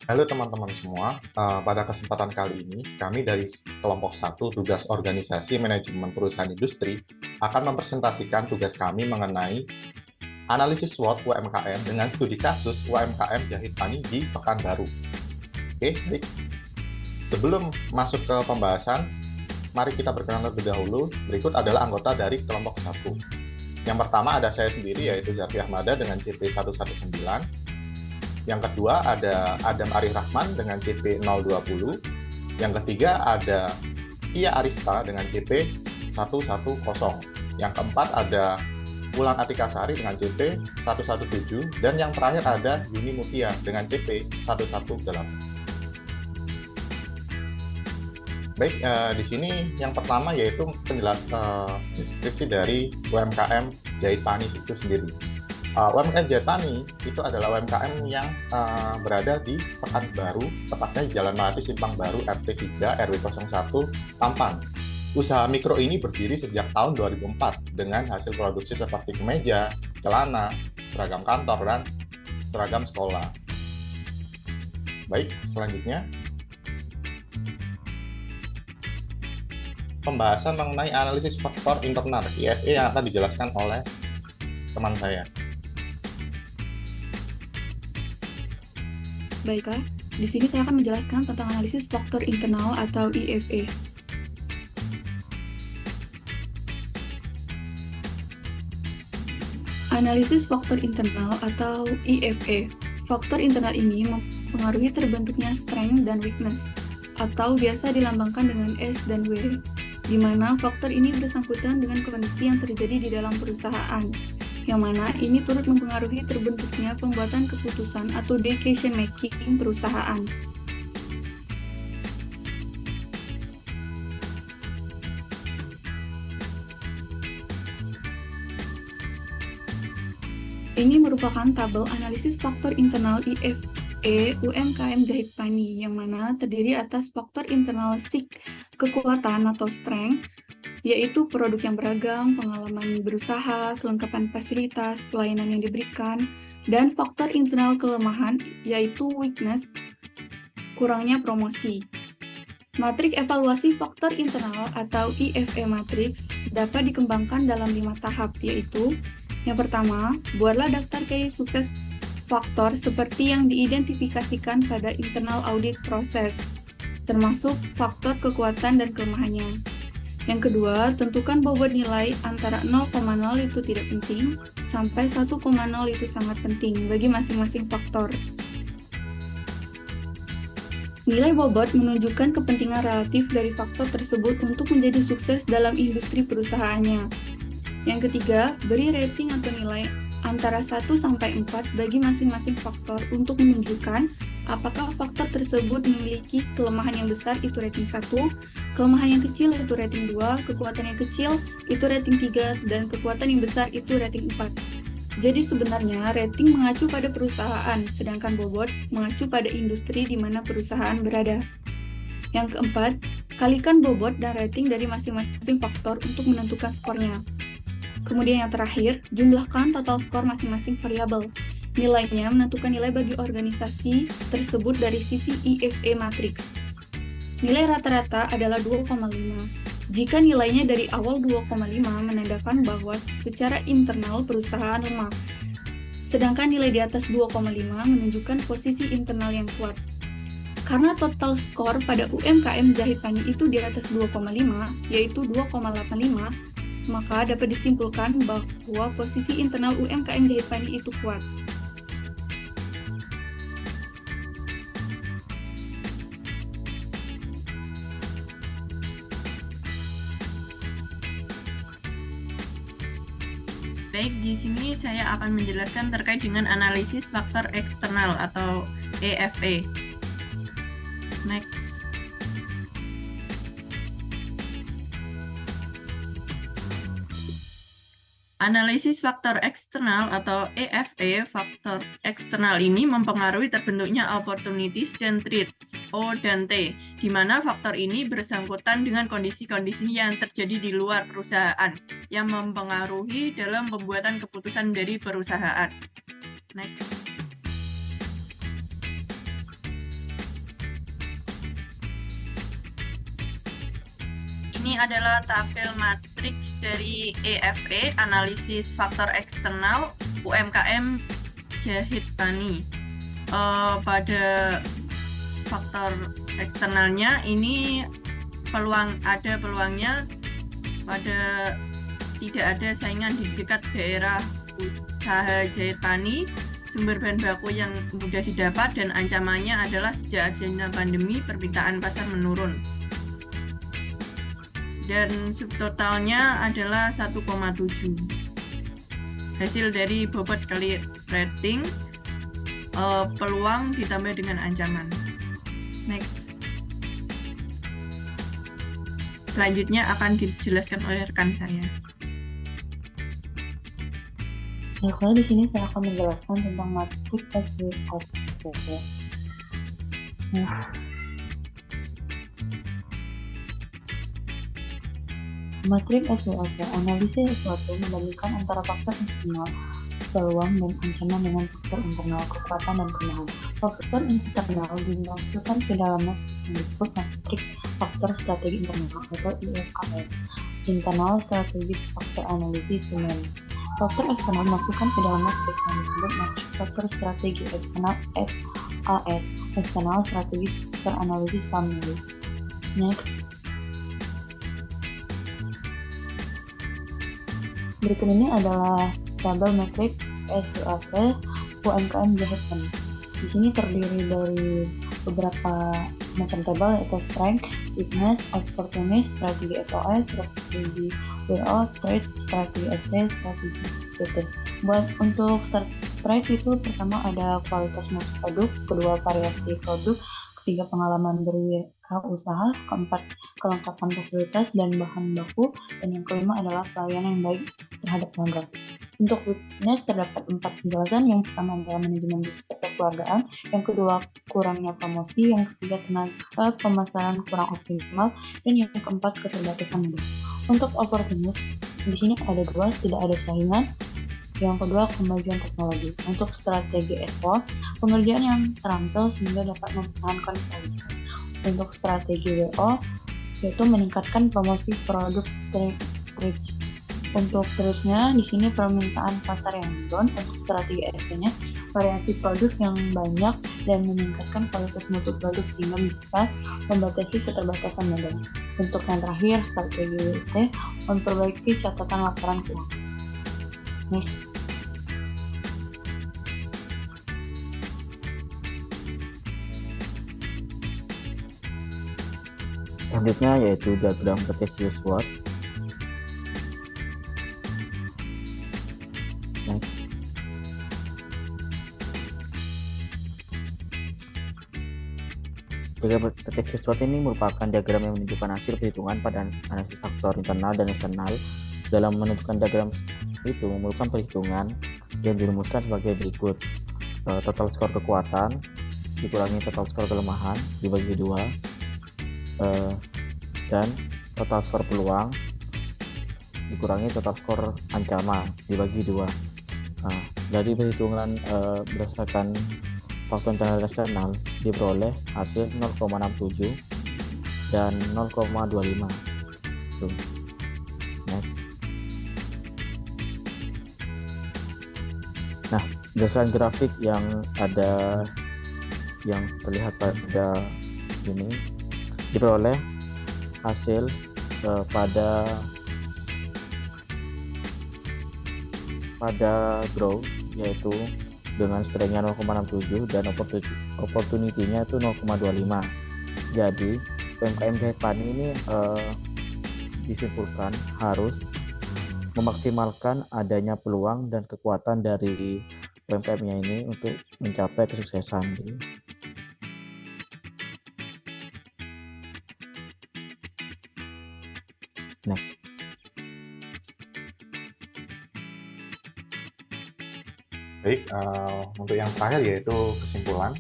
Halo teman-teman semua, pada kesempatan kali ini kami dari kelompok 1 tugas organisasi manajemen perusahaan industri akan mempresentasikan tugas kami mengenai analisis SWOT UMKM dengan studi kasus UMKM Jahit Tani di Pekanbaru. Oke, baik. Sebelum masuk ke pembahasan, mari kita berkenalan terlebih dahulu. Berikut adalah anggota dari kelompok 1. Yang pertama ada saya sendiri, yaitu Zaki Ahmada dengan CP 119. Yang kedua ada Adam Arif Rahman dengan CP 020. Yang ketiga ada Ia Arista dengan CP 110. Yang keempat ada Wulan Atikasari dengan CP 117. Dan yang terakhir ada Yuni Mutia dengan CP 118. Baik, di sini yang pertama yaitu penjelasan deskripsi dari UMKM Jahit Tani itu sendiri. UMKM Jahit Tani itu adalah UMKM yang berada di Pekanbaru, tepatnya di Jalan Melati Simpang Baru RT 3 RW 01 Tampang. Usaha mikro ini berdiri sejak tahun 2004 dengan hasil produksi seperti kemeja, celana, seragam kantor, dan seragam sekolah. Baik, selanjutnya pembahasan mengenai analisis faktor internal IFE yang akan dijelaskan oleh teman saya. Baiklah, di sini saya akan menjelaskan tentang analisis faktor internal atau IFE. Analisis faktor internal atau IFE. Faktor internal ini mempengaruhi terbentuknya strength dan weakness, atau biasa dilambangkan dengan S dan W, di mana faktor ini bersangkutan dengan kondisi yang terjadi di dalam perusahaan, yang mana ini turut mempengaruhi terbentuknya pembuatan keputusan atau decision making perusahaan. Ini merupakan tabel analisis faktor internal IFE UMKM Jahit Tani, yang mana terdiri atas faktor internal SIK, kekuatan atau strength, yaitu produk yang beragam, pengalaman berusaha, kelengkapan fasilitas, pelayanan yang diberikan, dan faktor internal kelemahan, yaitu weakness, kurangnya promosi. Matrik evaluasi faktor internal atau IFE matrix dapat dikembangkan dalam 5 tahap, yaitu yang pertama, buatlah daftar KI sukses faktor seperti yang diidentifikasikan pada internal audit proses, termasuk faktor kekuatan dan kelemahannya. Yang kedua, tentukan bobot nilai antara 0,0 itu tidak penting, sampai 1,0 itu sangat penting bagi masing-masing faktor. Nilai bobot menunjukkan kepentingan relatif dari faktor tersebut untuk menjadi sukses dalam industri perusahaannya. Yang ketiga, beri rating atau nilai antara 1 sampai 4 bagi masing-masing faktor untuk menunjukkan apakah faktor tersebut memiliki kelemahan yang besar itu rating 1, kelemahan yang kecil itu rating 2, kekuatan yang kecil itu rating 3, dan kekuatan yang besar itu rating 4. Jadi sebenarnya rating mengacu pada perusahaan, sedangkan bobot mengacu pada industri di mana perusahaan berada. Yang keempat, kalikan bobot dan rating dari masing-masing faktor untuk menentukan skornya. Kemudian yang terakhir, jumlahkan total skor masing-masing variabel. Nilainya menentukan nilai bagi organisasi tersebut dari sisi IFE matrix. Nilai rata-rata adalah 2,5. Jika nilainya dari awal 2,5 menandakan bahwa secara internal perusahaan lemah. Sedangkan nilai di atas 2,5 menunjukkan posisi internal yang kuat. Karena total skor pada UMKM Jahit Tani itu di atas 2,5, yaitu 2,85, maka dapat disimpulkan bahwa posisi internal UMKM Jahit Tani itu kuat. Baik, di sini saya akan menjelaskan terkait dengan analisis faktor eksternal atau EFE. Next. Analisis faktor eksternal atau EFE, faktor eksternal ini mempengaruhi terbentuknya opportunities dan threats, O dan T, di mana faktor ini bersangkutan dengan kondisi-kondisi yang terjadi di luar perusahaan, yang mempengaruhi dalam pembuatan keputusan dari perusahaan. Next. Ini adalah tabel matriks dari EFE, analisis faktor eksternal UMKM Jahit Tani. Pada faktor eksternalnya ini ada peluangnya pada tidak ada saingan di dekat daerah usaha jahit tani, sumber bahan baku yang mudah didapat, dan ancamannya adalah sejak adanya pandemi permintaan pasar menurun. Dan subtotalnya adalah 1,7. Hasil dari bobot kali rating, peluang ditambah dengan ancaman. Next. Selanjutnya akan dijelaskan oleh rekan saya. Kalau di sini saya akan menjelaskan tentang matriks SWOT. Next. Matriks SWOT, analisis SWOT membandingkan antara faktor eksternal, peluang dan ancaman dengan faktor internal, kekuatan dan kelemahan. Faktor internal dimasukkan ke dalam yang disebut matriks faktor strategi internal atau IFAS. Internal strategis faktor analisis summary. Faktor eksternal dimasukkan ke dalam matriks yang disebut matriks faktor strategi eksternal FAS. Eksternal strategis faktor analisis summary. Next. Berikut ini adalah tabel metrik SWOT UMKM Jahit Tani. Di sini terdiri dari beberapa macam tabel, yaitu strength, weakness, opportunity, strategi SOS, strategi WO, trade, strategi ST, strategi PT. Buat untuk strength itu pertama ada kualitas mutu produk, kedua variasi produk, ketiga pengalaman berwirausaha, keempat kelengkapan fasilitas dan bahan baku, dan yang kelima adalah pelayanan yang baik terhadap pelanggan. Untuk weakness terdapat 4 penjelasan. Yang pertama adalah manajemen bisnis kekeluargaan, yang kedua kurangnya promosi, yang ketiga tenaga pemasaran kurang optimal, dan yang keempat keterbatasan modal. Untuk opportunity di sini ada 2, tidak ada saingan. Yang kedua kemajuan teknologi. Untuk strategi SO, pengerjaan yang terampil sehingga dapat mempertahankan kualitas. Untuk strategi WO yaitu meningkatkan promosi produk trade. Untuk terusnya di sini permintaan pasar yang menurun. Untuk strategi ST-nya variasi produk yang banyak dan meningkatkan kualitas mutu produk sehingga bisa membatasi keterbatasan modal. Untuk yang terakhir strategi WT memperbaiki catatan laporan keuangan. Next. Selanjutnya yaitu diagram Cartesius SWOT. Next. Diagram Cartesius SWOT ini merupakan diagram yang menunjukkan hasil perhitungan pada analisis faktor internal dan eksternal. Dalam menentukan diagram itu memerlukan perhitungan yang dirumuskan sebagai berikut: total skor kekuatan dikurangi total skor kelemahan dibagi 2, dan total skor peluang dikurangi total skor ancaman dibagi 2. Dari perhitungan berdasarkan faktor internal dan eksternal diperoleh hasil 0,67 dan 0,25. Next. Nah, berdasarkan grafik yang ada yang terlihat pada ini diperoleh hasil pada grow yaitu dengan strength-nya 0,67 dan opportunity-nya itu 0,25. Jadi UMKM Jahit Tani ini disimpulkan harus memaksimalkan adanya peluang dan kekuatan dari UMKM-nya ini untuk mencapai kesuksesan. Next. Baik, untuk yang terakhir yaitu kesimpulan.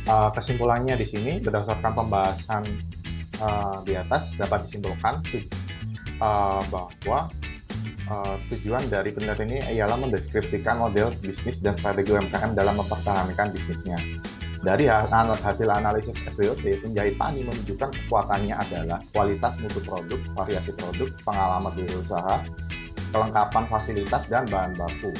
Kesimpulannya di sini berdasarkan pembahasan di atas dapat disimpulkan bahwa tujuan dari penelitian ini ialah mendeskripsikan model bisnis dan strategi UMKM dalam mempertahankan bisnisnya. Dari hasil analisis FBOT, penjahit Pani menunjukkan kekuatannya adalah kualitas mutu produk, variasi produk, pengalaman berusaha, kelengkapan fasilitas, dan bahan baku.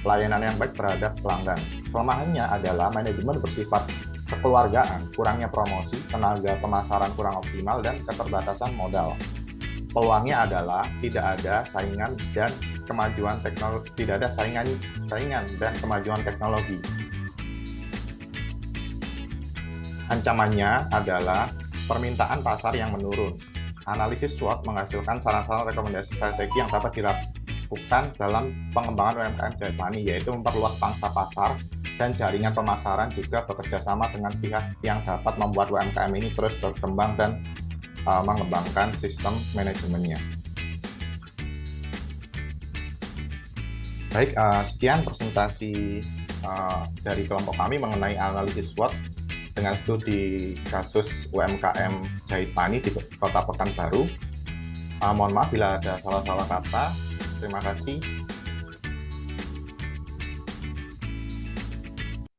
Pelayanan yang baik terhadap pelanggan. Kelemahannya adalah manajemen bersifat kekeluargaan, kurangnya promosi, tenaga pemasaran kurang optimal, dan keterbatasan modal. Peluangnya adalah tidak ada saingan dan kemajuan teknologi, tidak ada saingan dan kemajuan teknologi. Ancamannya adalah permintaan pasar yang menurun. Analisis SWOT menghasilkan saran-saran rekomendasi strategi yang dapat dilakukan dalam pengembangan UMKM Jahit Pani, yaitu memperluas pangsa pasar dan jaringan pemasaran, juga bekerja sama dengan pihak yang dapat membuat UMKM ini terus berkembang dan mengembangkan sistem manajemennya. Baik, sekian presentasi dari kelompok kami mengenai analisis SWOT dengan studi kasus UMKM Jahit Pani di Kota Pekanbaru. Mohon maaf bila ada salah-salah kata. Terima kasih.